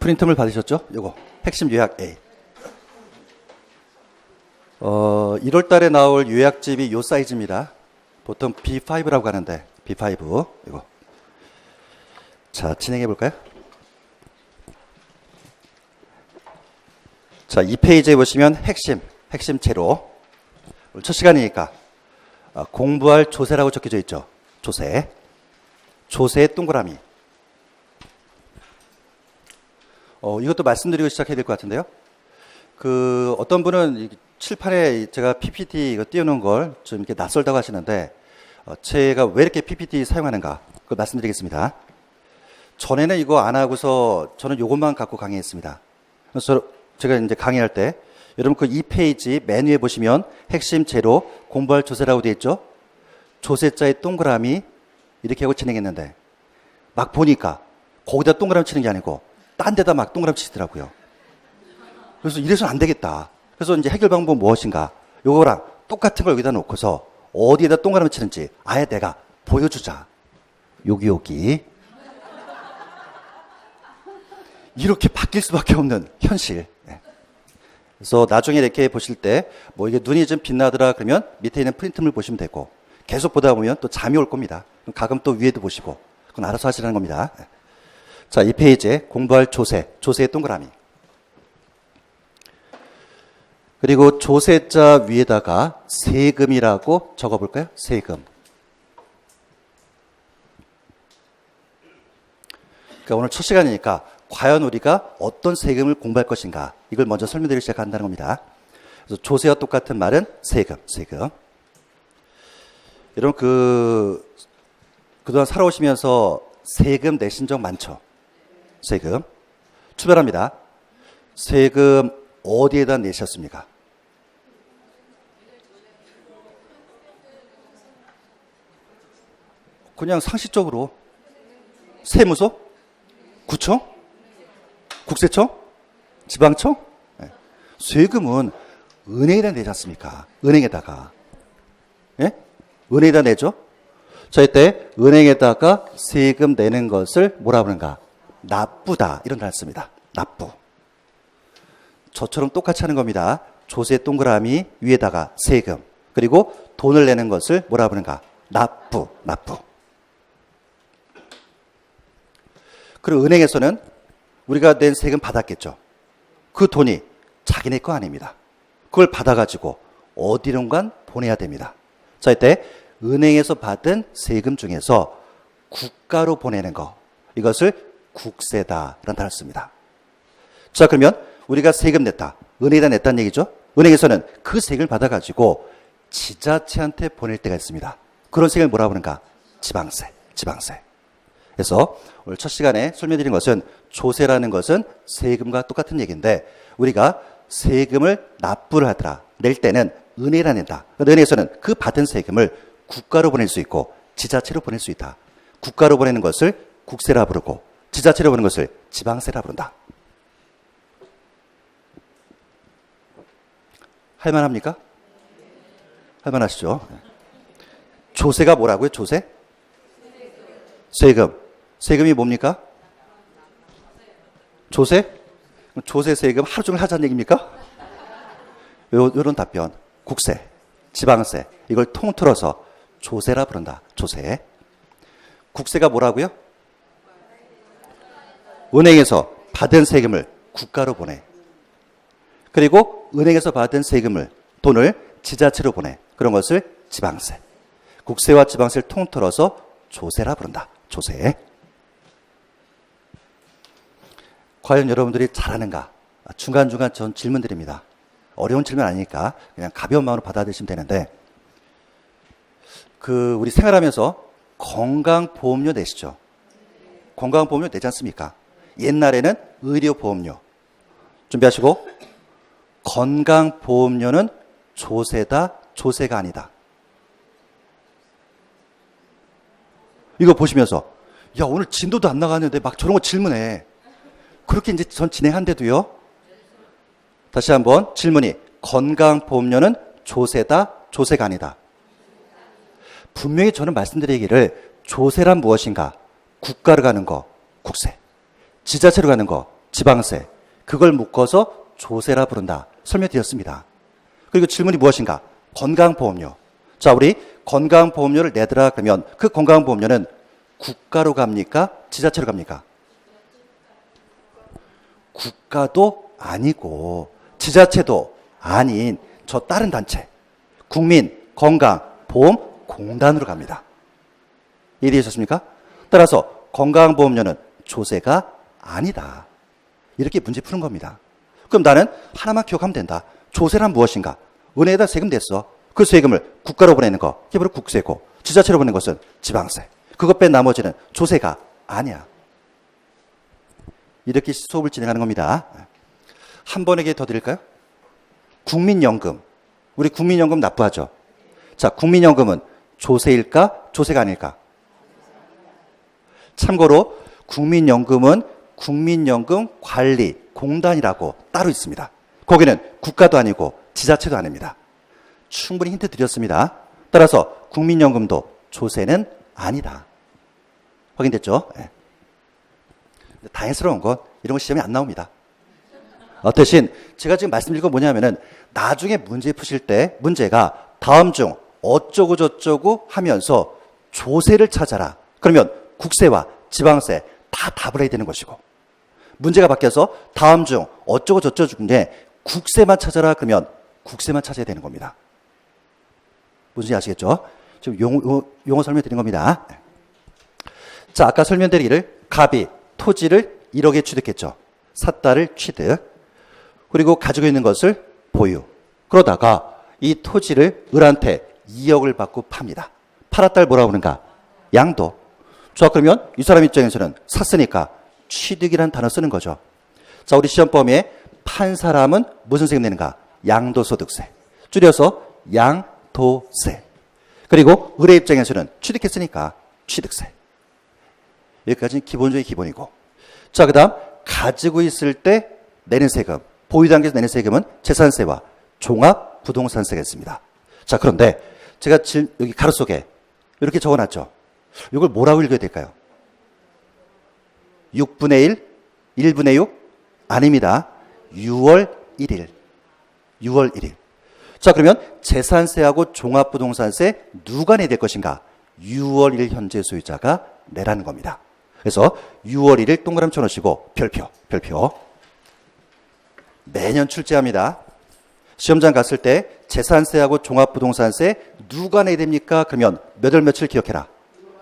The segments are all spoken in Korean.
프린트물 받으셨죠? 요거 핵심 요약 A. 1월 달에 나올 요약집이 요 사이즈입니다. 보통 B5라고 하는데 B5 이거. 자, 진행해 볼까요? 자, 이 페이지에 보시면 핵심 재료. 오늘 첫 시간이니까 공부할 조세라고 적혀져 있죠. 조세의 동그라미. 이것도 말씀드리고 시작해야 될 것 같은데요. 어떤 분은 칠판에 제가 PPT 이거 띄우는 걸 좀 이렇게 낯설다고 하시는데, 제가 왜 이렇게 PPT 사용하는가, 그걸 말씀드리겠습니다. 전에는 이거 안 하고서 저는 이것만 갖고 강의했습니다. 그래서 제가 이제 강의할 때, 여러분 이 페이지 맨 위에 보시면 핵심 재료 공부할 조세라고 되어 있죠? 조세자의 동그라미 이렇게 하고 진행했는데, 막 보니까 거기다 동그라미 치는 게 아니고 딴 데다 막 동그라미 치더라고요. 그래서 이래서는 안 되겠다. 그래서 이제 해결 방법은 무엇인가? 요거랑 똑같은 걸 여기다 놓고서 어디에다 동그라미 치는지 아예 내가 보여주자. 여기. 이렇게 바뀔 수밖에 없는 현실. 그래서 나중에 이렇게 보실 때 뭐 이게 눈이 좀 빛나더라 그러면 밑에 있는 프린트물 보시면 되고, 계속 보다 보면 또 잠이 올 겁니다. 가끔 또 위에도 보시고, 그건 알아서 하시라는 겁니다. 자, 이 페이지에 공부할 조세의 동그라미. 그리고 조세자 위에다가 세금이라고 적어볼까요? 세금. 그러니까 오늘 첫 시간이니까 과연 우리가 어떤 세금을 공부할 것인가, 이걸 먼저 설명드리기 시작한다는 겁니다. 그래서 조세와 똑같은 말은 세금. 여러분 그동안 살아오시면서 세금 내신 적 많죠? 세금. 출발합니다. 세금 어디에다 내셨습니까? 그냥 상식적으로 세무서? 구청? 국세청? 지방청? 네. 세금은 은행에다 내지 않습니까? 은행에다가. 예? 은행에다 내죠? 자, 이때 은행에다가 세금 내는 것을 뭐라 그러는가? 납부다. 이런 단어를 씁니다. 납부. 저처럼 똑같이 하는 겁니다. 조세 동그라미 위에다가 세금, 그리고 돈을 내는 것을 뭐라 그러는가? 납부. 그리고 은행에서는 우리가 낸 세금 받았겠죠. 그 돈이 자기네 거 아닙니다. 그걸 받아가지고 어디론가 보내야 됩니다. 자, 이때 은행에서 받은 세금 중에서 국가로 보내는 거, 이것을 국세다라는 단어를 씁니다. 자, 그러면 우리가 세금 냈다, 은행에다 냈다는 얘기죠. 은행에서는 그 세금을 받아가지고 지자체한테 보낼 때가 있습니다. 그런 세금을 뭐라고 하는가? 지방세. 그래서 오늘 첫 시간에 설명드린 것은 조세라는 것은 세금과 똑같은 얘기인데, 우리가 세금을 납부를 하더라, 낼 때는 은행에다 낸다. 은행에서는 그 받은 세금을 국가로 보낼 수 있고 지자체로 보낼 수 있다. 국가로 보내는 것을 국세라 부르고 지자체로 보내는 것을 지방세라 부른다. 할만합니까? 할만하시죠? 조세가 뭐라고요? 조세? 세금이 뭡니까? 조세? 조세 세금 하루 종일 하자는 얘기입니까? 요런 답변. 국세, 지방세, 이걸 통틀어서 조세라 부른다. 조세. 국세가 뭐라고요? 은행에서 받은 세금을 국가로 보내. 그리고 은행에서 받은 세금을, 돈을 지자체로 보내. 그런 것을 지방세. 국세와 지방세를 통틀어서 조세라 부른다. 조세. 과연 여러분들이 잘하는가? 중간중간 전 질문 드립니다. 어려운 질문 아니니까 그냥 가벼운 마음으로 받아들이시면 되는데, 우리 생활하면서 건강보험료 내시죠? 건강보험료 내지 않습니까? 옛날에는 의료보험료. 준비하시고, 건강보험료는 조세다, 조세가 아니다. 이거 보시면서, 야, 오늘 진도도 안 나가는데 막 저런 거 질문해. 그렇게 이제 전 진행한데도요. 다시 한번 질문이, 건강보험료는 조세다, 조세가 아니다. 분명히 저는 말씀드리기를, 조세란 무엇인가? 국가로 가는 거, 국세. 지자체로 가는 거, 지방세. 그걸 묶어서 조세라 부른다. 설명드렸습니다. 그리고 질문이 무엇인가? 건강보험료. 자, 우리 건강보험료를 내더라 그러면 그 건강보험료는 국가로 갑니까? 지자체로 갑니까? 국가도 아니고 지자체도 아닌 저 다른 단체 국민건강보험공단으로 갑니다. 이해되셨습니까? 따라서 건강보험료는 조세가 아니다. 이렇게 문제 푸는 겁니다. 그럼 나는 하나만 기억하면 된다. 조세란 무엇인가? 은행에다 세금 냈어. 그 세금을 국가로 보내는 거, 그게 바로 국세고, 지자체로 보내는 것은 지방세. 그것 뺀 나머지는 조세가 아니야. 이렇게 수업을 진행하는 겁니다. 한 번에 더 드릴까요? 국민연금. 우리 국민연금 납부하죠. 자, 국민연금은 조세일까? 조세가 아닐까? 참고로 국민연금은 국민연금관리공단이라고 따로 있습니다. 거기는 국가도 아니고 지자체도 아닙니다. 충분히 힌트 드렸습니다. 따라서 국민연금도 조세는 아니다. 확인됐죠? 네. 다행스러운 건 이런 거 시험에 안 나옵니다. 대신 제가 지금 말씀드린 건 뭐냐면은 나중에 문제 푸실 때 문제가 다음 중 어쩌고 저쩌고 하면서 조세를 찾아라. 그러면 국세와 지방세 다 답을 해야 되는 것이고, 문제가 바뀌어서 다음 중 어쩌고 저쩌고 중에 국세만 찾아라 그러면 국세만 찾아야 되는 겁니다. 무슨 아시겠죠? 지금 용어 설명드린 겁니다. 자, 아까 설명드리기를 갑이 토지를 1억에 취득했죠. 샀다를 취득. 그리고 가지고 있는 것을 보유. 그러다가 이 토지를 을한테 2억을 받고 팝니다. 팔았다를 뭐라고 그러는가? 양도. 자, 그러면 이 사람 입장에서는 샀으니까 취득이라는 단어 쓰는 거죠. 자, 우리 시험 범위에 판 사람은 무슨 세금 내는가? 양도소득세. 줄여서 양도세. 그리고 을의 입장에서는 취득했으니까 취득세. 여기까지는 기본적인 기본이고. 자, 그 다음 가지고 있을 때 내는 세금, 보유 단계에서 내는 세금은 재산세와 종합부동산세가 있습니다. 자, 그런데 제가 여기 가로 속에 이렇게 적어놨죠. 이걸 뭐라고 읽어야 될까요? 6분의 1, 1분의 6? 아닙니다. 6월 1일. 6월 1일. 자, 그러면 재산세하고 종합부동산세 누가 내야 될 것인가? 6월 1일 현재 소유자가 내라는 겁니다. 그래서 6월 1일 동그라미 쳐놓으시고 별표. 매년 출제합니다. 시험장 갔을 때 재산세하고 종합부동산세 누가 내야 됩니까? 그러면 몇 월 며칠 기억해라.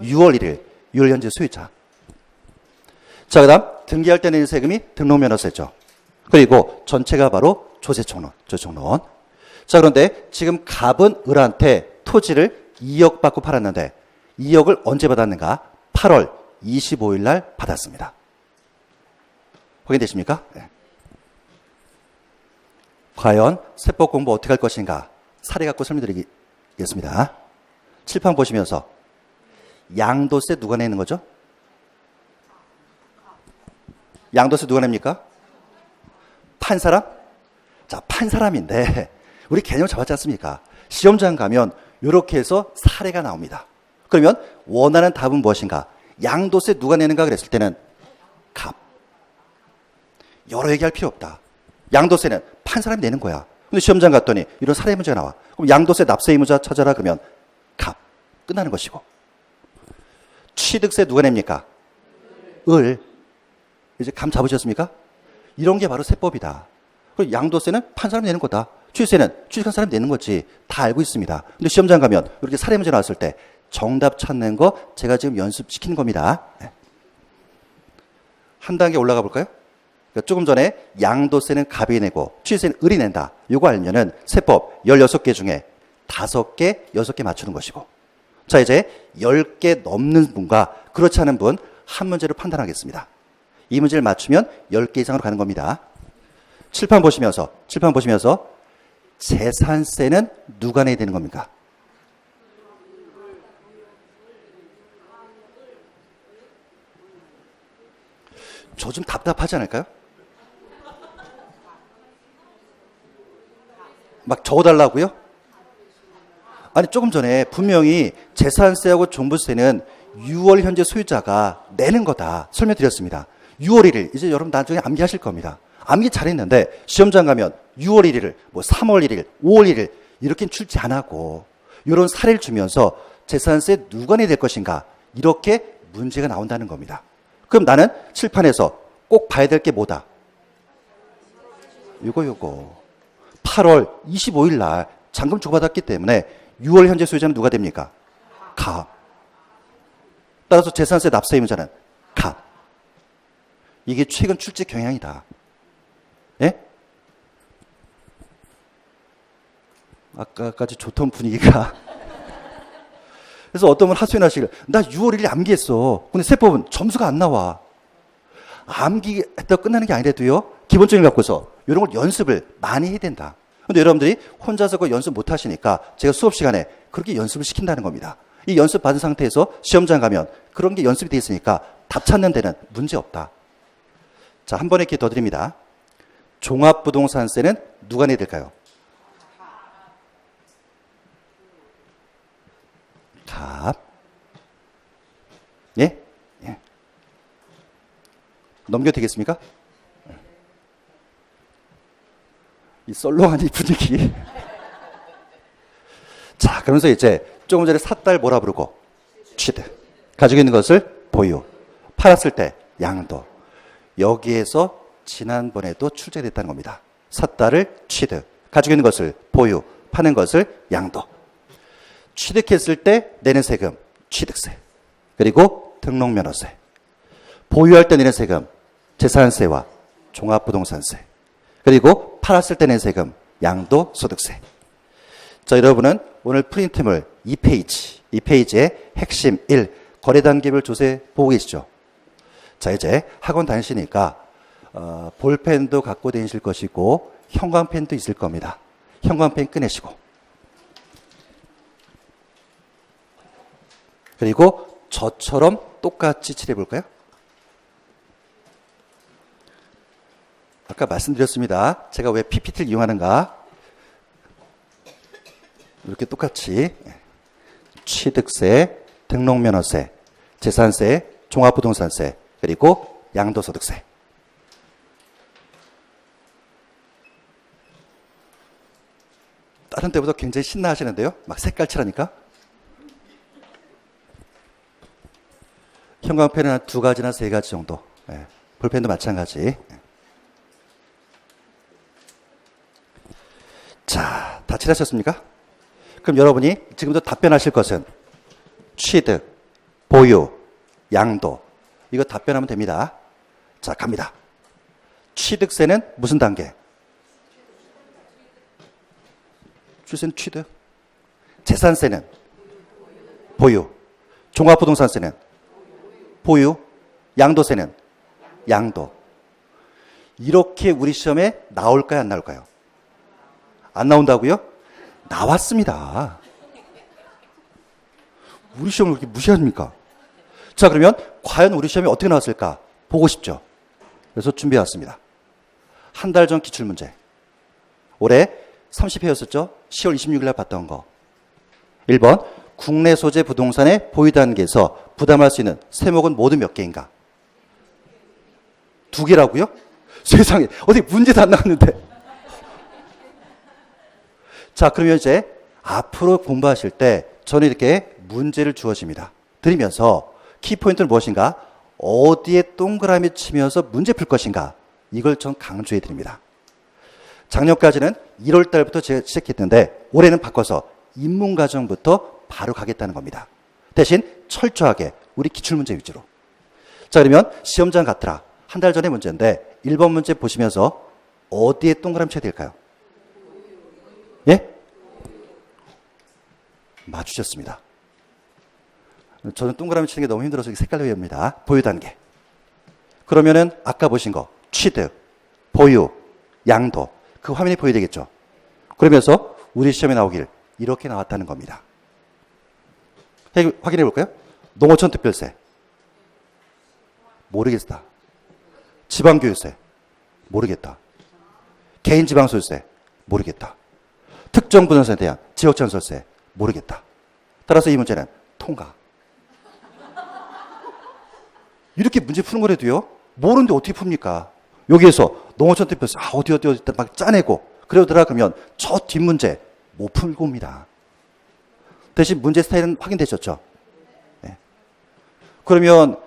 6월 1일. 6월 현재 소유자. 자, 그 다음 등기할 때 내는 세금이 등록면허세죠. 그리고 전체가 바로 조세총론. 자, 그런데 지금 갑은 을한테 토지를 2억 받고 팔았는데 2억을 언제 받았는가? 8월 25일 날 받았습니다. 확인되십니까? 네. 과연 세법 공부 어떻게 할 것인가? 사례 갖고 설명드리겠습니다. 칠판 보시면서 양도세 누가 내는 거죠? 양도세 누가 냅니까? 판 사람? 자, 판 사람인데 우리 개념 잡았지 않습니까? 시험장 가면 이렇게 해서 사례가 나옵니다. 그러면 원하는 답은 무엇인가? 양도세 누가 내는가 그랬을 때는 갑. 여러 얘기할 필요 없다. 양도세는 판 사람이 내는 거야. 근데 시험장 갔더니 이런 사례 문제가 나와. 그럼 양도세 납세 의무자 찾아라 그러면 갑. 끝나는 것이고. 취득세 누가 냅니까? 을. 이제 감 잡으셨습니까? 이런 게 바로 세법이다. 그리고 양도세는 판 사람이 내는 거다. 취득세는 취득한 사람이 내는 거지. 다 알고 있습니다. 근데 시험장 가면 이렇게 사례 문제 나왔을 때 정답 찾는 거 제가 지금 연습시키는 겁니다. 한 단계 올라가 볼까요? 그러니까 조금 전에 양도세는 갑이 내고 취득세는 을이 낸다. 이거 알면은 세법 16개 중에 5개, 6개 맞추는 것이고. 자, 이제 10개 넘는 분과 그렇지 않은 분 한 문제를 판단하겠습니다. 이 문제를 맞추면 10개 이상으로 가는 겁니다. 칠판 보시면서 재산세는 누가 내야 되는 겁니까? 저 좀 답답하지 않을까요? 막 적어달라고요? 아니, 조금 전에 분명히 재산세하고 종부세는 6월 현재 소유자가 내는 거다 설명드렸습니다. 6월 1일, 이제 여러분 나중에 암기하실 겁니다. 암기 잘했는데 시험장 가면 6월 1일, 뭐 3월 1일, 5월 1일 이렇게 출제 안 하고 이런 사례를 주면서 재산세 누가 내야 될 것인가 이렇게 문제가 나온다는 겁니다. 그럼 나는 칠판에서 꼭 봐야 될 게 뭐다? 요거 8월 25일 날 잔금 주고받았기 때문에 6월 현재 소유자는 누가 됩니까? 갑. 따라서 재산세 납세 의무자는 갑. 이게 최근 출제 경향이다. 예? 아까까지 좋던 분위기가 그래서 어떤 분 하소연하시길 나 6월 1일 암기했어. 근데 세법은 점수가 안 나와. 암기했다고 끝나는 게 아니라도요. 기본적인 걸 갖고서 이런 걸 연습을 많이 해야 된다. 근데 여러분들이 혼자서 그 연습 못 하시니까 제가 수업 시간에 그렇게 연습을 시킨다는 겁니다. 이 연습 받은 상태에서 시험장 가면 그런 게 연습이 돼 있으니까 답 찾는 데는 문제 없다. 자, 한 번에 기회 더 드립니다. 종합부동산세는 누가 내야 될까요? 갑. 예? 예. 넘겨도 되겠습니까? 이 썰렁한 이 분위기. 자, 그러면서 이제 조금 전에 샀다를 뭐라 부르고? 취득. 가지고 있는 것을 보유. 팔았을 때 양도. 여기에서 지난번에도 출제됐다는 겁니다. 샀다를 취득. 가지고 있는 것을 보유. 파는 것을 양도. 취득했을 때 내는 세금, 취득세. 그리고 등록면허세. 보유할 때 내는 세금, 재산세와 종합부동산세. 그리고 팔았을 때 내는 세금, 양도소득세. 자, 여러분은 오늘 프린트물 2페이지, 이 페이지의 핵심 1, 거래단계별 조세 보고 계시죠? 자, 이제 학원 다니시니까 볼펜도 갖고 다니실 것이고 형광펜도 있을 겁니다. 형광펜 꺼내시고 그리고 저처럼 똑같이 칠해 볼까요? 아까 말씀드렸습니다. 제가 왜 PPT를 이용하는가? 이렇게 똑같이 취득세, 등록면허세, 재산세, 종합부동산세, 그리고 양도소득세. 다른 때보다 굉장히 신나하시는데요? 막 색깔 칠하니까. 형광펜은 한 2가지나 3가지 정도. 예, 볼펜도 마찬가지. 예. 자, 다 칠하셨습니까? 그럼 여러분이 지금부터 답변하실 것은 취득, 보유, 양도. 이거 답변하면 됩니다. 자, 갑니다. 취득세는 무슨 단계? 취득세는 취득. 재산세는 보유. 종합부동산세는 보유. 양도세는 양도. 이렇게 우리 시험에 나올까요, 안 나올까요? 안 나온다고요? 나왔습니다. 우리 시험을 그렇게 무시합니까? 자, 그러면 과연 우리 시험이 어떻게 나왔을까? 보고 싶죠? 그래서 준비해 왔습니다. 한 달 전 기출문제. 올해 30회였었죠? 10월 26일 날 봤던 거. 1번, 국내 소재 부동산의 보유 단계에서 부담할 수 있는 세목은 모두 몇 개인가? 2개라고요? 세상에, 어디 문제도 안 나왔는데. 자, 그러면 이제 앞으로 공부하실 때 저는 이렇게 문제를 주어집니다. 드리면서 키포인트는 무엇인가? 어디에 동그라미 치면서 문제 풀 것인가? 이걸 전 강조해 드립니다. 작년까지는 1월 달부터 제가 시작했는데 올해는 바꿔서 입문과정부터 바로 가겠다는 겁니다. 대신 철저하게 우리 기출문제 위주로. 자, 그러면 시험장 같더라. 한 달 전의 문제인데 1번 문제 보시면서 어디에 동그라미 쳐야 될까요? 예? 맞추셨습니다. 저는 동그라미 치는 게 너무 힘들어서 색깔로 외웁니다. 보유 단계. 그러면은 아까 보신 거 취득, 보유, 양도. 그 화면이 보여되겠죠. 그러면서 우리 시험에 나오길 이렇게 나왔다는 겁니다. 확인해 볼까요? 농어촌 특별세. 모르겠다. 지방교유세. 모르겠다. 개인지방소유세. 모르겠다. 특정 부동산에 대한 지역전설세. 모르겠다. 따라서 이 문제는 통과. 이렇게 문제 푸는 거라도요, 모르는데 어떻게 풉니까? 여기에서 농어촌 특별세 어디 막 짜내고 그러더라 그러면 저 뒷문제 못 풀고 옵니다. 대신 문제 스타일은 확인되셨죠? 네. 그러면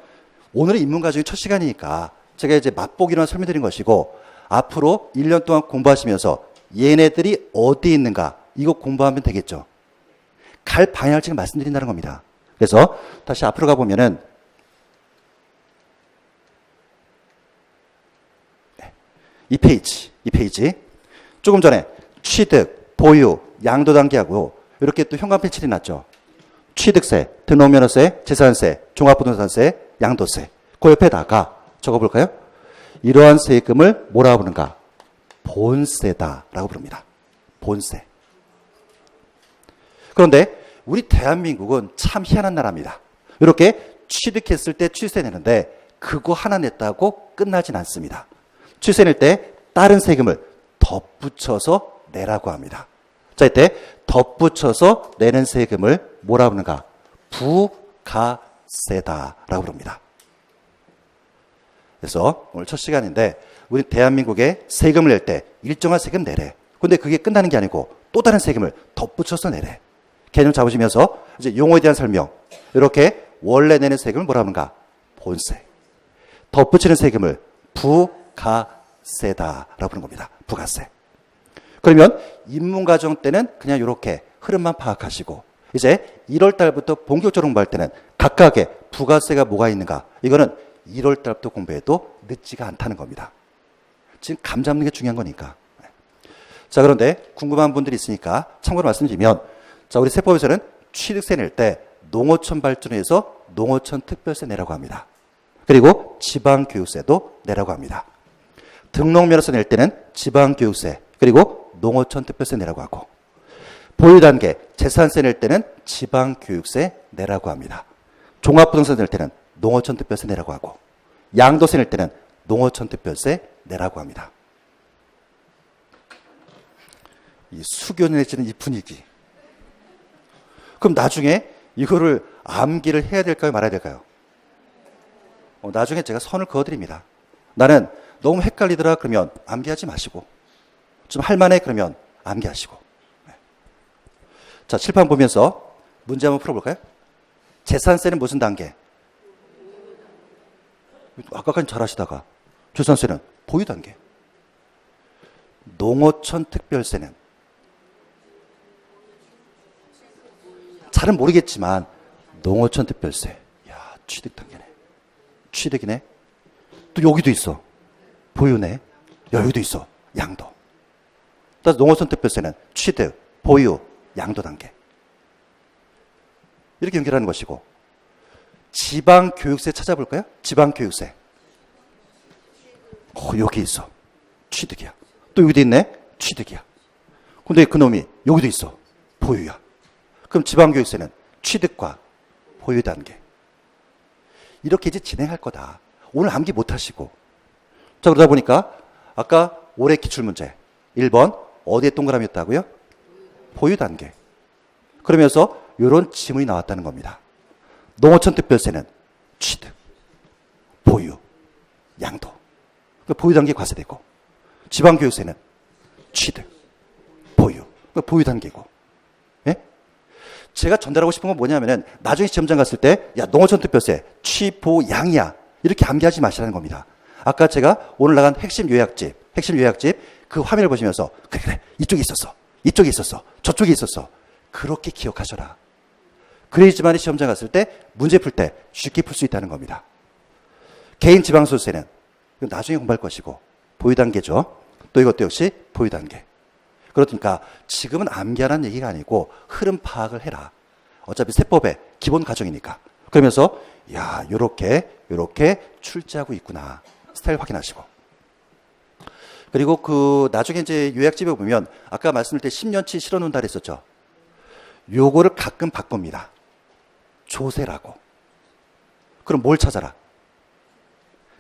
오늘의 인문과정이 첫 시간이니까 제가 이제 맛보기로만 설명드린 것이고 앞으로 1년 동안 공부하시면서 얘네들이 어디 있는가 이거 공부하면 되겠죠. 갈 방향을 지금 말씀드린다는 겁니다. 그래서 다시 앞으로 가보면은 이 페이지 조금 전에 취득, 보유, 양도 단계하고 이렇게 또 현관펜 칠이 났죠. 취득세, 등록면허세, 재산세, 종합부동산세, 양도세. 그 옆에다가 적어볼까요? 이러한 세금을 뭐라고 부르는가? 본세다라고 부릅니다. 본세. 그런데 우리 대한민국은 참 희한한 나라입니다. 이렇게 취득했을 때 취세 내는데 그거 하나 냈다고 끝나진 않습니다. 취세 낼 때 다른 세금을 덧붙여서 내라고 합니다. 자, 이때 덧붙여서 내는 세금을 뭐라고 부르는가? 부가세다라고 부릅니다. 그래서 오늘 첫 시간인데 우리 대한민국에 세금을 낼 때 일정한 세금 내래. 근데 그게 끝나는 게 아니고 또 다른 세금을 덧붙여서 내래. 개념 잡으시면서 이제 용어에 대한 설명. 이렇게 원래 내는 세금을 뭐라고 하는가? 본세. 덧붙이는 세금을 부가세다라고 부르는 겁니다. 부가세. 그러면 인문과정 때는 그냥 이렇게 흐름만 파악하시고 이제 1월 달부터 본격적으로 공부할 때는 각각의 부가세가 뭐가 있는가 이거는 1월 달부터 공부해도 늦지가 않다는 겁니다. 지금 감 잡는 게 중요한 거니까. 자, 그런데 궁금한 분들이 있으니까 참고로 말씀드리면 자, 우리 세법에서는 취득세 낼 때 농어촌 발전에서 농어촌 특별세 내라고 합니다. 그리고 지방교육세도 내라고 합니다. 등록면허세 낼 때는 지방교육세 그리고 농어촌 특별세 내라고 하고 보유단계 재산세 낼 때는 지방교육세 내라고 합니다. 종합부동산 낼 때는 농어촌 특별세 내라고 하고 양도세 낼 때는 농어촌 특별세 내라고 합니다. 이 수교 내지는 이 분위기. 그럼 나중에 이거를 암기를 해야 될까요? 말아야 될까요? 나중에 제가 선을 그어드립니다. 나는 너무 헷갈리더라 그러면 암기하지 마시고 좀 할만해 그러면 암기하시고. 자, 칠판 보면서 문제 한번 풀어볼까요? 재산세는 무슨 단계? 아까까지 잘하시다가 재산세는 보유 단계. 농어촌 특별세는 잘은 모르겠지만 농어촌 특별세. 야, 취득 단계네. 취득이네. 또 여기도 있어. 보유네. 여기도 있어. 양도. 따라서 농어촌 특별세는 취득, 보유, 양도 단계. 이렇게 연결하는 것이고 지방교육세 찾아볼까요? 지방교육세. 여기 있어. 취득이야. 또 여기도 있네. 취득이야. 근데 그놈이 여기도 있어. 보유야. 그럼 지방교육세는 취득과 보유 단계. 이렇게 이제 진행할 거다. 오늘 암기 못 하시고. 자, 그러다 보니까 아까 올해 기출문제 1번 어디에 동그라미였다고요? 보유 단계. 그러면서 이런 지문이 나왔다는 겁니다. 농어촌 특별세는 취득, 보유, 양도. 그러니까 보유 단계 과세되고 지방교육세는 취득, 보유. 그러니까 보유 단계고. 예? 제가 전달하고 싶은 건 뭐냐면은 나중에 시험장 갔을 때 야, 농어촌 특별세 취, 보, 양이야. 이렇게 암기하지 마시라는 겁니다. 아까 제가 오늘 나간 핵심 요약집 그 화면을 보시면서 그래 이쪽에 있었어. 이쪽에 있었어. 저쪽에 있었어. 그렇게 기억하셔라. 그래야지만 시험장 갔을 때 문제 풀 때 쉽게 풀 수 있다는 겁니다. 개인 지방소득세는 나중에 공부할 것이고 보유 단계죠. 또 이것도 역시 보유 단계. 그러니까 지금은 암기하라는 얘기가 아니고 흐름 파악을 해라. 어차피 세법의 기본 과정이니까. 그러면서 야, 요렇게 출제하고 있구나. 스타일 확인하시고. 그리고 그 나중에 이제 요약집에 보면 아까 말씀드릴 때 10년치 실어 놓는다 그랬었죠. 요거를 가끔 바꿉니다. 조세라고. 그럼 뭘 찾아라?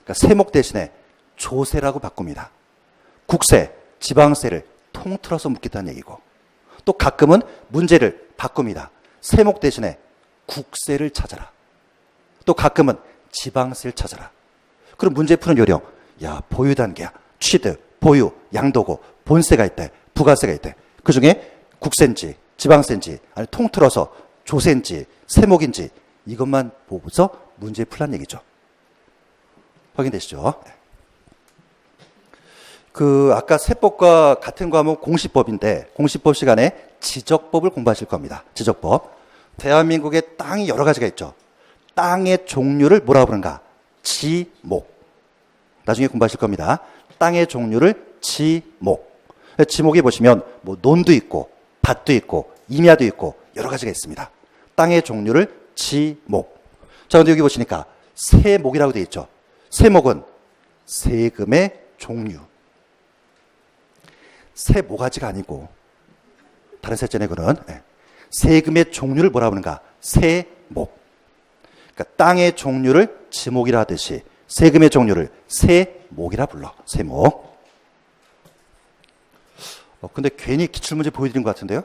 그러니까 세목 대신에 조세라고 바꿉니다. 국세, 지방세를 통틀어서 묻겠다는 얘기고. 또 가끔은 문제를 바꿉니다. 세목 대신에 국세를 찾아라. 또 가끔은 지방세를 찾아라. 그럼 문제 푸는 요령. 야, 보유 단계야. 취득, 보유, 양도고, 본세가 있대, 부가세가 있대. 그 중에 국세인지, 지방세인지, 아니 통틀어서 조세인지, 세목인지 이것만 보고서 문제 풀란 얘기죠. 확인되시죠? 아까 세법과 같은 과목 공시법인데, 공시법 시간에 지적법을 공부하실 겁니다. 지적법. 대한민국에 땅이 여러 가지가 있죠. 땅의 종류를 뭐라고 부르는가? 지목. 나중에 공부하실 겁니다. 땅의 종류를 지목. 지목에 보시면 뭐 논도 있고, 밭도 있고, 임야도 있고, 여러 가지가 있습니다. 땅의 종류를 지목. 자, 근데 여기 보시니까 세목이라고 되어 있죠. 세목은 세금의 종류. 세모가지가 아니고 다른 세전에 그는 세금의 종류를 뭐라고 하는가? 세목. 그러니까 땅의 종류를 지목이라 하듯이 세금의 종류를 세목이라 불러. 세목. 근데 괜히 기출문제 보여드린 것 같은데요?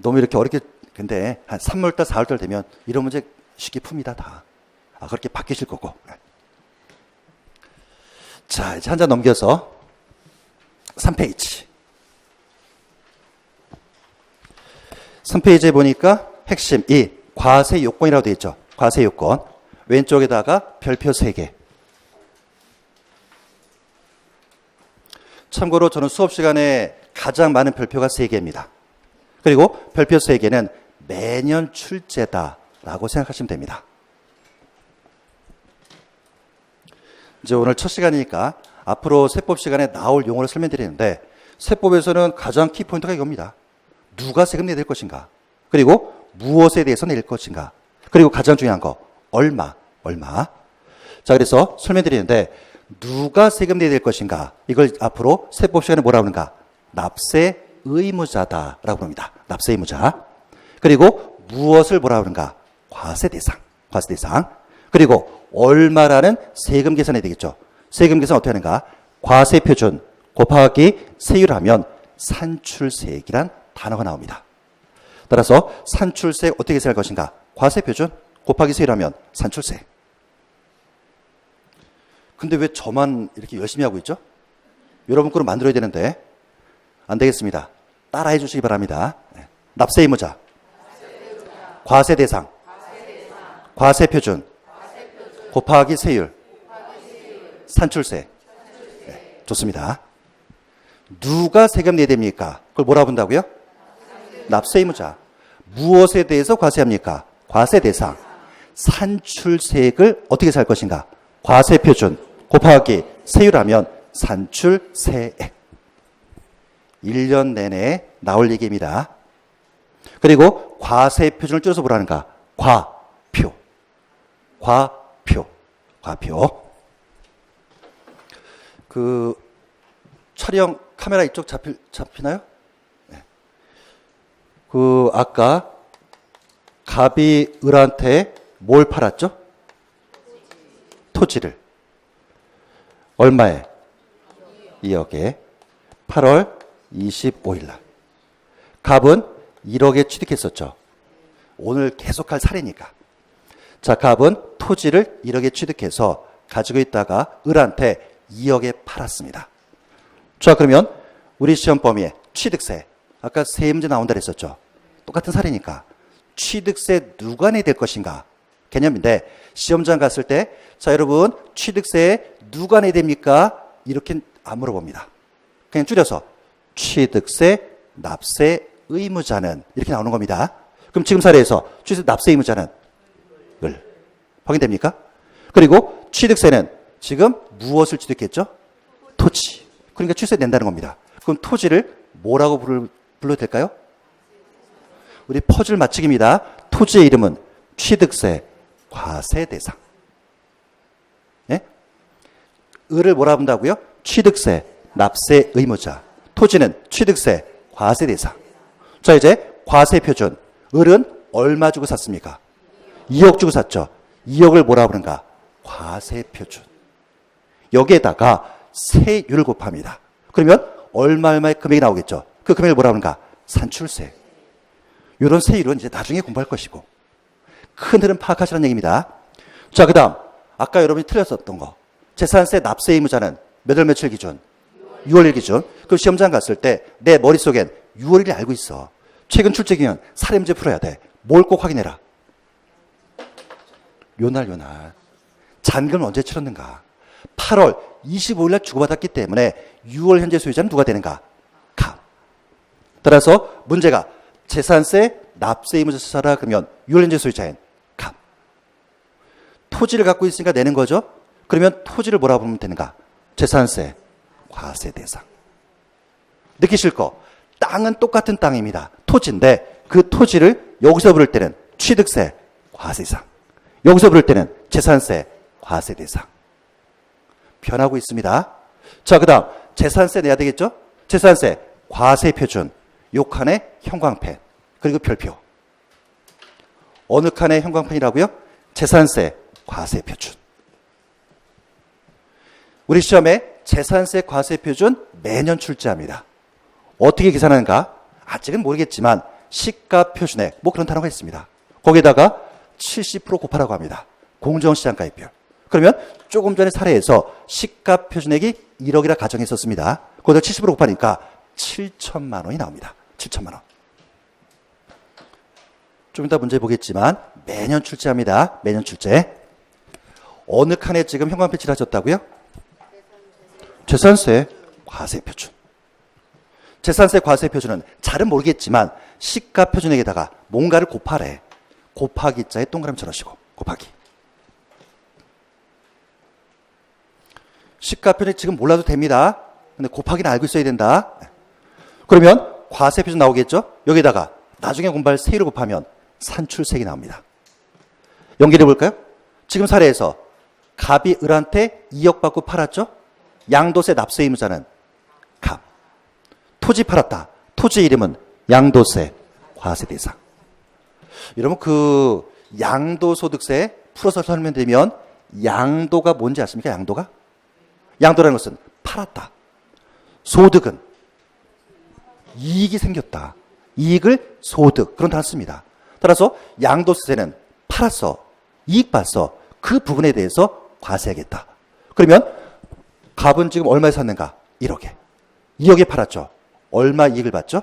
너무 이렇게 어렵게, 근데 한 3월달, 4월달 되면 이런 문제 쉽게 풉니다, 다. 그렇게 바뀌실 거고. 자, 이제 한 장 넘겨서 3페이지. 3페이지에 보니까 핵심 2, 과세 요건이라고 되어 있죠. 과세 요건. 왼쪽에다가 별표 3개. 참고로 저는 수업 시간에 가장 많은 별표가 3개입니다. 그리고 별표 3개는 매년 출제다라고 생각하시면 됩니다. 이제 오늘 첫 시간이니까 앞으로 세법 시간에 나올 용어를 설명드리는데, 세법에서는 가장 키포인트가 이겁니다. 누가 세금 내야 될 것인가? 그리고 무엇에 대해서 낼 것인가? 그리고 가장 중요한 거, 얼마. 자, 그래서 설명드리는데, 누가 세금 내야 될 것인가? 이걸 앞으로 세법 시간에 뭐라고 하는가? 납세 의무자다라고 합니다. 납세 의무자. 그리고 무엇을 뭐라고 하는가? 과세 대상. 그리고 얼마라는 세금 계산이 되겠죠. 세금 계산 어떻게 하는가? 과세 표준 곱하기 세율하면 산출세액이란 단어가 나옵니다. 따라서 산출세 어떻게 계산할 것인가? 과세 표준 곱하기 세율하면 산출세. 근데 왜 저만 이렇게 열심히 하고 있죠? 여러분 거로 만들어야 되는데 안 되겠습니다. 따라해 주시기 바랍니다. 납세 의무자, 과세 대상, 과세 표준 곱하기 세율, 산출세. 네, 좋습니다. 누가 세금 내야 됩니까? 그걸 뭐라 본다고요? 납세 의무자. 무엇에 대해서 과세합니까? 과세 대상. 산출세액을 어떻게 살 것인가? 과세 표준 곱하기 세율하면 산출세액. 1년 내내 나올 얘기입니다. 그리고 과세 표준을 줄여서 뭐라 하는가? 과표. 촬영 카메라 이쪽 잡히나요? 네. 아까 갑이 을한테 뭘 팔았죠? 토지를. 얼마에? 2억에. 8월 25일 날. 갑은 1억에 취득했었죠. 오늘 계속할 사례니까. 자, 갑은 토지를 1억에 취득해서 가지고 있다가 을한테 2억에 팔았습니다. 자, 그러면 우리 시험 범위에 취득세. 아까 세 문제 나온다 그랬었죠. 똑같은 사례니까. 취득세 누가 내야 될 것인가? 개념인데 시험장 갔을 때, 자, 여러분 취득세 누가 내야 됩니까? 이렇게 안 물어봅니다. 그냥 줄여서 취득세 납세 의무자는 이렇게 나오는 겁니다. 그럼 지금 사례에서 취득세 납세 의무자는 을. 확인됩니까? 그리고 취득세는 지금 무엇을 취득했죠? 토지. 그러니까 취득세 낸다는 겁니다. 그럼 토지를 뭐라고 불러도 될까요? 우리 퍼즐 맞추기입니다. 토지의 이름은 취득세 과세 대상. 예? 을을 뭐라 본다고요? 취득세 납세 의무자. 토지는 취득세 과세 대상. 자, 이제 과세 표준. 을은 얼마 주고 샀습니까? 2억 주고 샀죠. 2억을 뭐라 부르는가? 과세 표준. 여기에다가 세율을 곱합니다. 그러면 얼마의 금액이 나오겠죠. 그 금액을 뭐라 부르는가? 산출세. 이런 세율은 이제 나중에 공부할 것이고, 큰 틀은 파악하시라는 얘기입니다. 자, 그 다음 아까 여러분이 틀렸었던 거. 재산세 납세 의무자는 몇 월 며칠 기준? 6월 1일 기준. 그럼 시험장 갔을 때 내 머릿속엔 6월 1일 알고 있어. 최근 출제기간 사례문제 풀어야 돼. 뭘 꼭 확인해라. 요날. 잔금을 언제 치렀는가? 8월 25일 날 주고받았기 때문에 6월 현재 소유자는 누가 되는가? 갑. 따라서 문제가 재산세 납세 의무자 찾아라 그러면 6월 현재 소유자인 갑. 토지를 갖고 있으니까 내는 거죠. 그러면 토지를 뭐라고 부르면 되는가? 재산세 과세 대상. 느끼실 거. 땅은 똑같은 땅입니다. 토지인데 그 토지를 여기서 부를 때는 취득세 과세 대상. 여기서 부를 때는 재산세 과세 대상. 변하고 있습니다. 자, 그 다음 재산세 내야 되겠죠? 재산세 과세 표준. 요 칸에 형광펜. 그리고 별표. 어느 칸에 형광펜이라고요? 재산세 과세 표준. 우리 시험에 재산세 과세 표준 매년 출제합니다. 어떻게 계산하는가? 아직은 모르겠지만 시가 표준액 뭐 그런 단어가 있습니다. 거기에다가 70% 곱하라고 합니다. 공정시장가액별. 그러면 조금 전에 사례에서 시가 표준액이 1억이라 가정했었습니다. 거기다 70% 곱하니까 7천만 원이 나옵니다. 7천만 원. 좀 이따 문제 보겠지만 매년 출제합니다. 매년 출제. 어느 칸에 지금 형광펜 칠하셨다고요? 재산세 과세 표준. 재산세 과세 표준은 잘은 모르겠지만 시가 표준액에다가 뭔가를 곱하래. 곱하기 자에 동그라미 쳐놓으시고 곱하기. 시가 표준액 지금 몰라도 됩니다. 근데 곱하기는 알고 있어야 된다. 그러면 과세 표준 나오겠죠? 여기다가 나중에 공부할 세율을 곱하면 산출세액이 나옵니다. 연결해 볼까요? 지금 사례에서 갑이 을한테 2억 받고 팔았죠? 양도세 납세 의무자는 갑. 토지 팔았다. 토지 이름은 양도세 과세 대상. 여러분 그 양도소득세 풀어서 설명드리면 양도가 뭔지 아십니까? 양도가? 양도라는 것은 팔았다. 소득은 이익이 생겼다. 이익을 소득 그런 단어 씁니다. 따라서 양도세는 팔았어. 이익 봤어. 그 부분에 대해서 과세하겠다. 그러면 갑은 지금 얼마에 샀는가? 1억에. 2억에 팔았죠. 얼마 이익을 받죠?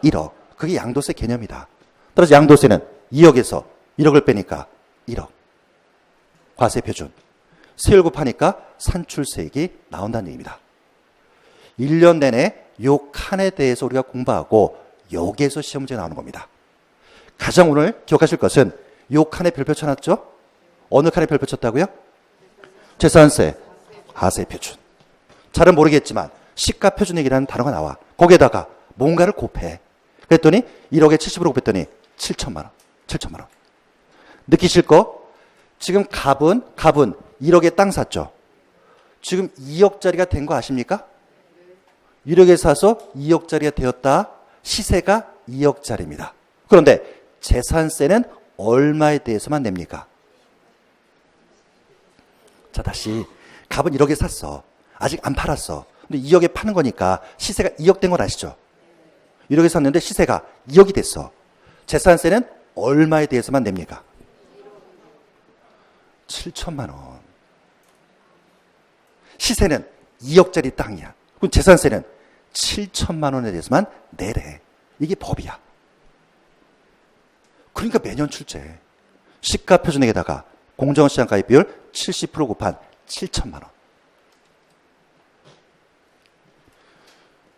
1억. 그게 양도세 개념이다. 따라서 양도세는 2억에서 1억을 빼니까 1억. 과세 표준. 세율 곱하니까 산출세액이 나온다는 얘기입니다. 1년 내내 요 칸에 대해서 우리가 공부하고 여기에서 시험 문제 나오는 겁니다. 가장 오늘 기억하실 것은 요 칸에 별표 쳐놨죠? 어느 칸에 별표 쳤다고요? 재산세 과세 표준. 잘은 모르겠지만 시가 표준액이라는 단어가 나와. 거기에다가 뭔가를 곱해. 그랬더니 1억에 70으로 곱했더니 7천만 원. 7천만 원. 느끼실 거? 지금 갑은 1억에 땅 샀죠. 지금 2억짜리가 된 거 아십니까? 1억에 사서 2억짜리가 되었다. 시세가 2억짜리입니다. 그런데 재산세는 얼마에 대해서만 냅니까? 자, 다시 갑은 1억에 샀어. 아직 안 팔았어. 근데 2억에 파는 거니까 시세가 2억 된 건 아시죠? 1억에 샀는데 시세가 2억이 됐어. 재산세는 얼마에 대해서만 냅니까? 7천만 원. 시세는 2억짜리 땅이야. 그럼 재산세는 7천만 원에 대해서만 내래. 이게 법이야. 그러니까 매년 출제. 시가 표준액에다가 공정시장 가입 비율 70% 곱한 7천만 원.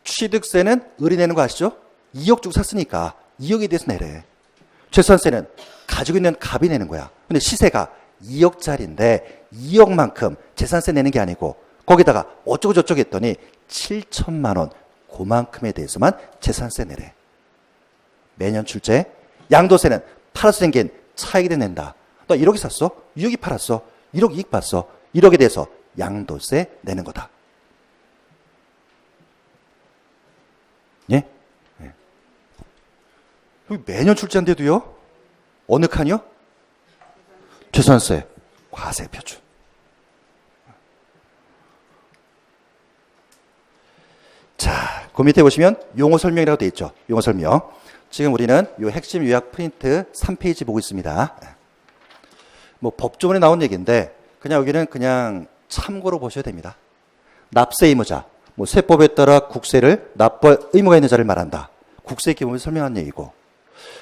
취득세는 을이 내는 거 아시죠? 2억 주고 샀으니까 2억에 대해서 내래. 재산세는 가지고 있는 갑이 내는 거야. 근데 시세가 2억짜리인데 2억만큼 재산세 내는 게 아니고 거기다가 어쩌고 저쩌고 했더니 7천만 원 그만큼에 대해서만 재산세 내래. 매년 출제. 양도세는 팔아서 생긴 차익에 낸다. 너 1억이 샀어? 2억이 팔았어? 1억 이익 봤어? 1억에 대해서 양도세 내는 거다. 예? 예. 여기 매년 출제한데도요? 어느 칸이요? 재산세 과세 표준. 자, 그 밑에 보시면 용어 설명이라고 되어 있죠. 용어 설명. 지금 우리는 이 핵심 요약 프린트 3페이지 보고 있습니다. 뭐 법조문에 나온 얘기인데 그냥 여기는 그냥 참고로 보셔야 됩니다. 납세 의무자, 뭐 세법에 따라 국세를 납부할 의무가 있는 자를 말한다. 국세 기본을 설명한 얘기고,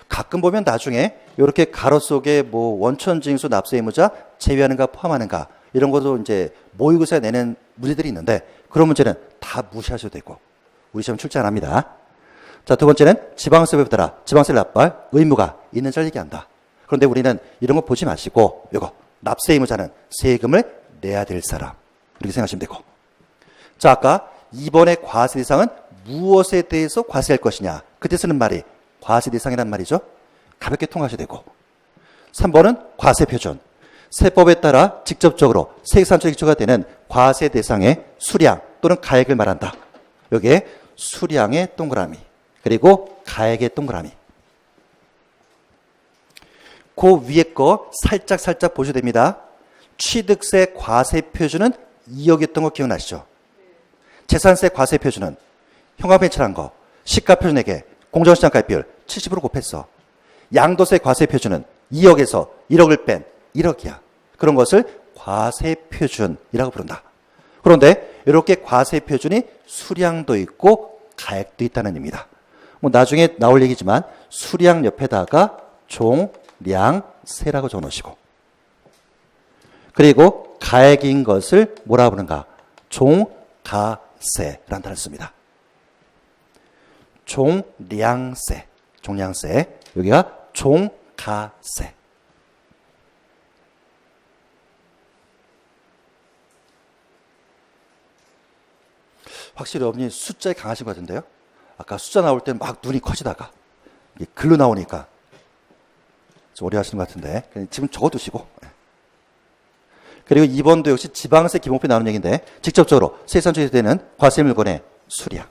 가끔 보면 나중에 이렇게 가로 속에 뭐 원천징수 납세 의무자 제외하는가 포함하는가 이런 것도 이제 모의고사에 내는 문제들이 있는데 그런 문제는 다 무시하셔도 되고 우리 시험 출제 안 합니다. 자, 두 번째는 지방세법에 따라 지방세를 납부할 의무가 있는 자를 얘기한다. 그런데 우리는 이런 거 보지 마시고 요거 납세 의무자는 세금을 내야 될 사람 이렇게 생각하시면 되고, 자, 아까 2번의 과세 대상은 무엇에 대해서 과세할 것이냐 그때 쓰는 말이 과세 대상이란 말이죠. 가볍게 통하셔야 되고, 3번은 과세 표준. 세법에 따라 직접적으로 세액산출의 기초가 되는 과세 대상의 수량 또는 가액을 말한다. 여기에 수량의 동그라미 그리고 가액의 동그라미. 그 위에 거 살짝 보셔야 됩니다. 취득세 과세 표준은 2억이었던 거 기억나시죠? 재산세 과세 표준은 현황배치한 거 시가 표준액에 공정시장가 비율 70으로 곱했어. 양도세 과세 표준은 2억에서 1억을 뺀 1억이야. 그런 것을 과세 표준이라고 부른다. 그런데 이렇게 과세 표준이 수량도 있고 가액도 있다는 의미입니다. 뭐 나중에 나올 얘기지만 수량 옆에다가 종량세라고 적어놓으시고, 그리고 가액인 것을 뭐라 부르는가? 종가세라는 단어를 씁니다. 종량세, 여기가 종가세. 확실히 여러분이 숫자에 강하신 것 같은데요? 아까 숫자 나올 때 막 눈이 커지다가 글로 나오니까 좀 어려워하시는 것 같은데 지금 적어두시고, 그리고 2번도 역시 지방세 기본법에 나오는 얘기인데 직접적으로 세액산출이 되는 과세 물건의 수량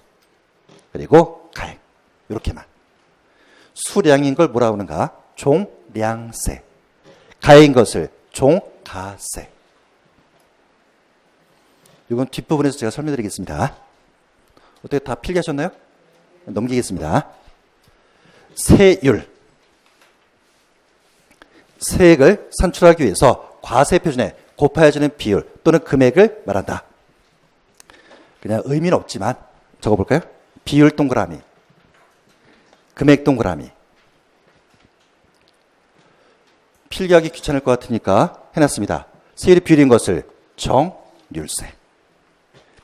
그리고 가액 이렇게만. 수량인 걸 뭐라 하는가? 종량세. 가액인 것을 종가세. 이건 뒷부분에서 제가 설명드리겠습니다. 어떻게 다 필기하셨나요? 넘기겠습니다. 세율. 세액을 산출하기 위해서 과세 표준에 곱하여지는 비율 또는 금액을 말한다. 그냥 의미는 없지만 적어볼까요? 비율 동그라미, 금액 동그라미. 필기하기 귀찮을 것 같으니까 해놨습니다. 세율이 비율인 것을 정률세,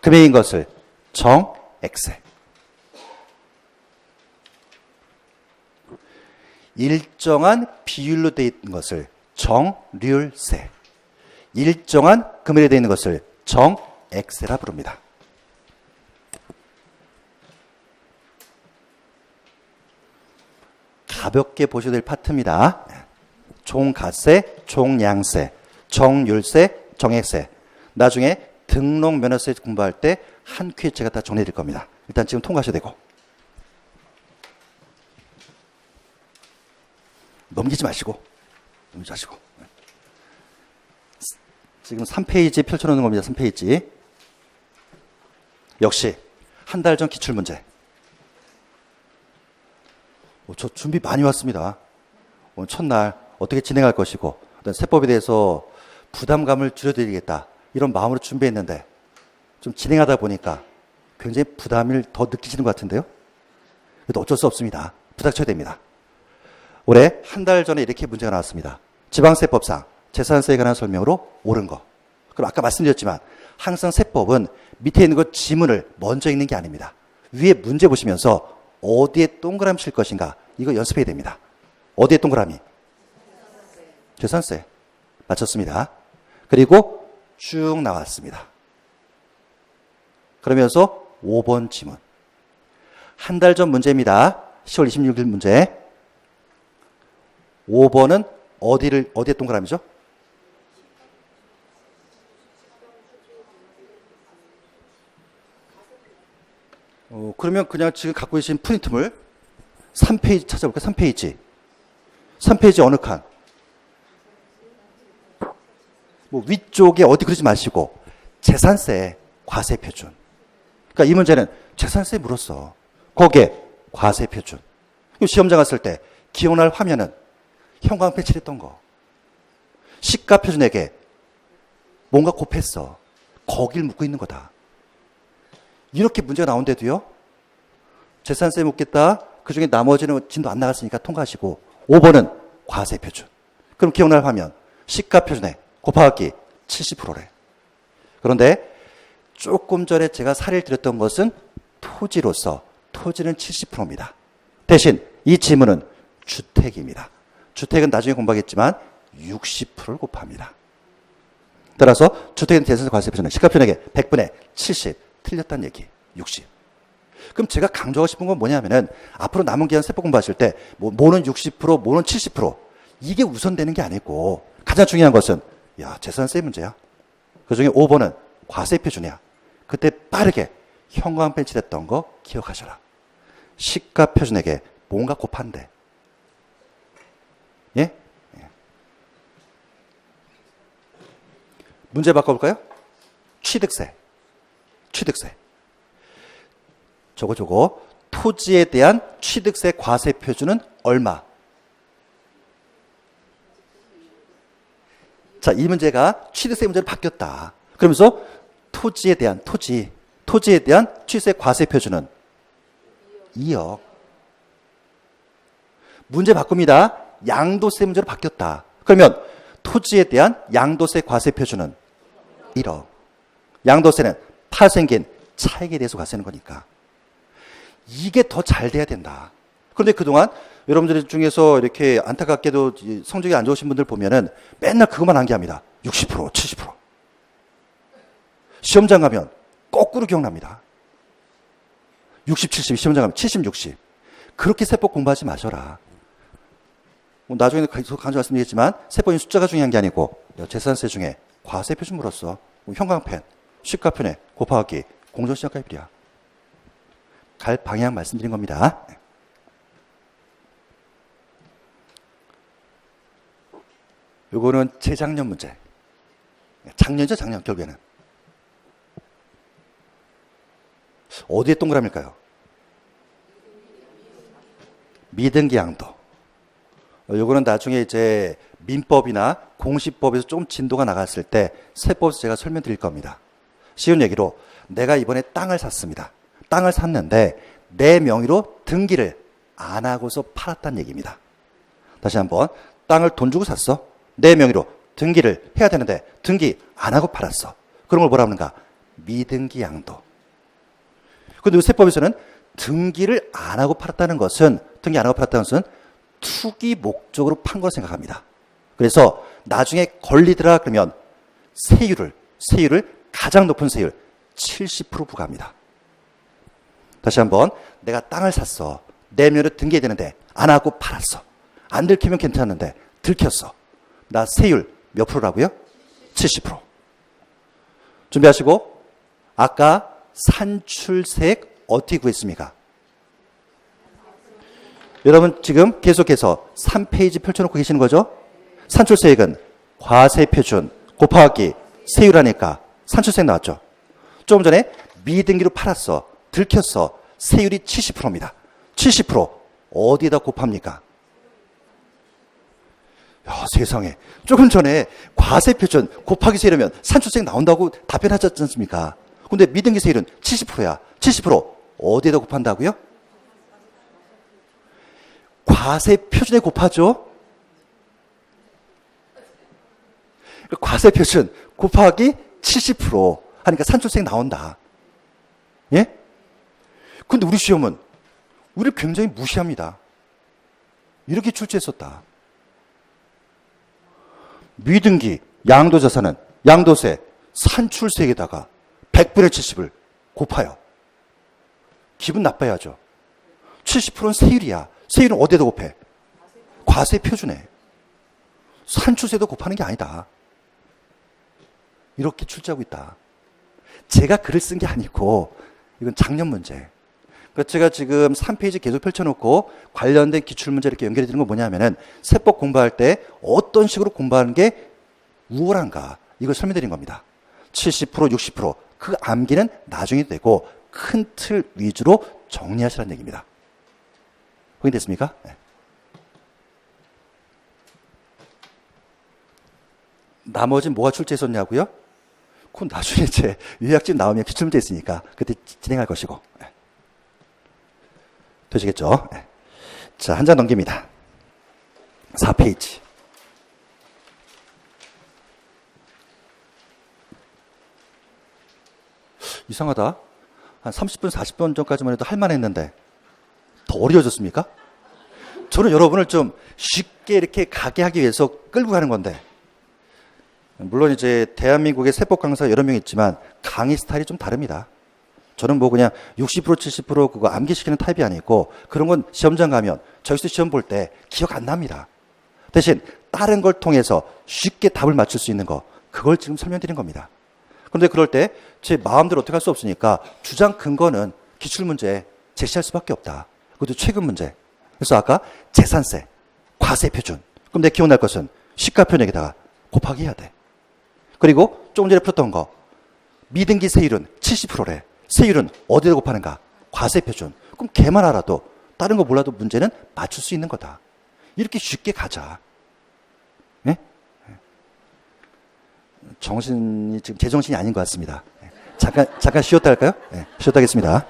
금액인 것을 정액세. 일정한 비율로 되어 있는 것을 정률세, 일정한 금액에 되어 있는 것을 정액세라 부릅니다. 가볍게 보셔야 될 파트입니다. 종가세, 종량세, 정률세, 정액세. 나중에 등록 면허세 공부할 때 한 퀴즈 제가 다 정리해드릴 겁니다. 일단 지금 통과하셔야 되고. 넘기지 마시고. 지금 3페이지 펼쳐놓는 겁니다. 3페이지. 역시 한 달 전 기출문제. 저 준비 많이 왔습니다. 오늘 첫날 어떻게 진행할 것이고 세법에 대해서 부담감을 줄여드리겠다 이런 마음으로 준비했는데 좀 진행하다 보니까 굉장히 부담을 더 느끼시는 것 같은데요. 그래도 어쩔 수 없습니다. 부닥쳐야 됩니다. 올해 한 달 전에 이렇게 문제가 나왔습니다. 지방세법상 재산세에 관한 설명으로 옳은 거. 그럼 아까 말씀드렸지만 항상 세법은 밑에 있는 것 지문을 먼저 읽는 게 아닙니다. 위에 문제 보시면서 어디에 동그라미 칠 것인가 이거 연습해야 됩니다. 어디에 동그라미? 재산세. 맞췄습니다. 그리고 쭉 나왔습니다. 그러면서 5번 지문. 한 달 전 문제입니다. 10월 26일 문제. 5번은 어디에 동그라미죠? 그러면 그냥 지금 갖고 계신 프린트물 3페이지 찾아볼까요? 3페이지. 3페이지 어느 칸? 뭐 위쪽에 어디 그러지 마시고 재산세 과세 표준. 그러니까 이 문제는 재산세 물었어. 거기에 과세 표준. 시험장 갔을 때 기억날 화면은 형광펜 칠했던 거. 시가 표준액에 뭔가 곱했어. 거길 묻고 있는 거다. 이렇게 문제가 나온데도요. 재산세 묻겠다. 그중에 나머지는 진도 안 나갔으니까 통과하시고 5번은 과세 표준. 그럼 기억날 화면 시가 표준에 곱하기 70%래. 그런데 조금 전에 제가 사례를 드렸던 것은 토지로서 토지는 70%입니다. 대신 이 지문은 주택입니다. 주택은 나중에 공부하겠지만 60%를 곱합니다. 따라서 주택은 재산세 과세 표준은 시가 표준액의 100분의 70 틀렸다는 얘기. 60. 그럼 제가 강조하고 싶은 건 뭐냐면은 앞으로 남은 기간 세법 공부하실 때 뭐는 60%, 뭐는 70% 이게 우선되는 게 아니고 가장 중요한 것은 재산세 문제야. 그중에 5번은 과세 표준이야. 그때 빠르게 형광펜 칠했던 거 기억하셔라. 시가 표준액에 뭔가 곱한데. 예? 문제 바꿔볼까요? 취득세. 저거 토지에 대한 취득세 과세 표준은 얼마? 자, 이 문제가 취득세 문제로 바뀌었다. 그러면서 토지에 대한 취득세 과세 표준은 2억. 문제 바꿉니다. 양도세 문제로 바뀌었다. 그러면 토지에 대한 양도세 과세 표준은 1억. 양도세는 파생긴 차익에 대해서 과세하는 거니까. 이게 더 잘 돼야 된다. 그런데 그동안 여러분들 중에서 이렇게 안타깝게도 성적이 안 좋으신 분들 보면은 맨날 그것만 암기합니다. 60%, 70%. 시험장 가면 거꾸로 기억납니다. 60, 70, 시험장 가면 70, 60. 그렇게 세법 공부하지 마셔라. 나중에 계속 강조 말씀드리겠지만 세법인 숫자가 중요한 게 아니고 재산세 중에 과세 표준물로서 형광펜, 시가편에 곱하기 공정시장가입이야. 갈 방향 말씀드린 겁니다. 요거는 재작년 문제. 작년이죠, 작년 결국에는. 어디에 동그라미일까요? 미등기 양도. 요거는 나중에 이제 민법이나 공시법에서 좀 진도가 나갔을 때 세법에서 제가 설명드릴 겁니다. 쉬운 얘기로 내가 이번에 땅을 샀습니다. 땅을 샀는데 내 명의로 등기를 안 하고서 팔았다는 얘기입니다. 다시 한번 땅을 돈 주고 샀어. 내 명의로 등기를 해야 되는데 등기 안 하고 팔았어. 그런 걸 뭐라 하는가? 미등기 양도. 그런데 세법에서는 등기를 안 하고 팔았다는 것은 투기 목적으로 판 걸 생각합니다. 그래서 나중에 걸리더라 그러면 세율을 가장 높은 세율 70% 부과합니다. 다시 한번 내가 땅을 샀어. 내 명의로 등기해야 되는데 안 하고 팔았어. 안 들키면 괜찮은데 들켰어. 나 세율 몇 프로라고요? 70%. 준비하시고 아까 산출세액 어떻게 구했습니까? 여러분 지금 계속해서 3페이지 펼쳐놓고 계시는 거죠? 산출세액은 과세표준 곱하기 세율하니까 산출세액 나왔죠? 조금 전에 미등기로 팔았어. 들켰어. 세율이 70%입니다. 70% 어디에다 곱합니까? 야, 세상에. 조금 전에 과세표준 곱하기 세율이면 산출세액 나온다고 답변하지 않습니까? 근데 미등기 세율은 70%야. 70% 어디에다 곱한다고요? 과세표준에 곱하죠. 과세표준 곱하기 70% 하니까 산출세액 나온다. 예? 근데 우리 시험은 우리를 굉장히 무시합니다. 이렇게 출제했었다. 미등기 양도자산은 양도세 산출세액에다가 100분의 70을 곱하여. 기분 나빠야죠. 70%는 세율이야. 세율은 어디에다 곱해? 과세표준에. 산출세도 곱하는 게 아니다. 이렇게 출제하고 있다. 제가 글을 쓴 게 아니고 이건 작년 문제. 그러니까 제가 지금 3페이지 계속 펼쳐놓고 관련된 기출문제 이렇게 연결해 드리는 건 뭐냐면은 세법 공부할 때 어떤 식으로 공부하는 게 우월한가 이걸 설명드린 겁니다. 70%, 60%. 그 암기는 나중에 되고 큰 틀 위주로 정리하시라는 얘기입니다. 확인됐습니까? 네. 나머지 뭐가 출제했었냐고요? 그건 나중에 제 요약집 나오면 기출문제 있으니까 그때 진행할 것이고. 되시겠죠? 자, 한 장 넘깁니다. 4페이지. 이상하다. 한 30분, 40분 전까지만 해도 할만했는데 더 어려워졌습니까? 저는 여러분을 좀 쉽게 이렇게 가게 하기 위해서 끌고 가는 건데, 물론 이제 대한민국의 세법 강사가 여러 명 있지만 강의 스타일이 좀 다릅니다. 저는 뭐 그냥 60% 70% 그거 암기시키는 타입이 아니고, 그런 건 시험장 가면 저기서 시험 볼 때 기억 안 납니다. 대신 다른 걸 통해서 쉽게 답을 맞출 수 있는 거, 그걸 지금 설명드린 겁니다. 그런데 그럴 때 제 마음대로 어떻게 할 수 없으니까 주장 근거는 기출문제에 제시할 수밖에 없다. 그것도 최근 문제. 그래서 아까 재산세, 과세 표준. 그럼 내 기억날 것은 시가편역에다가 곱하기 해야 돼. 그리고 조금 전에 풀었던 거, 미등기 세율은 70%래. 세율은 어디다 곱하는가? 과세 표준. 그럼 걔만 알아도 다른 거 몰라도 문제는 맞출 수 있는 거다. 이렇게 쉽게 가자. 네? 정신이 지금 제정신이 아닌 것 같습니다. 잠깐 쉬었다 할까요? 네, 쉬었다 하겠습니다.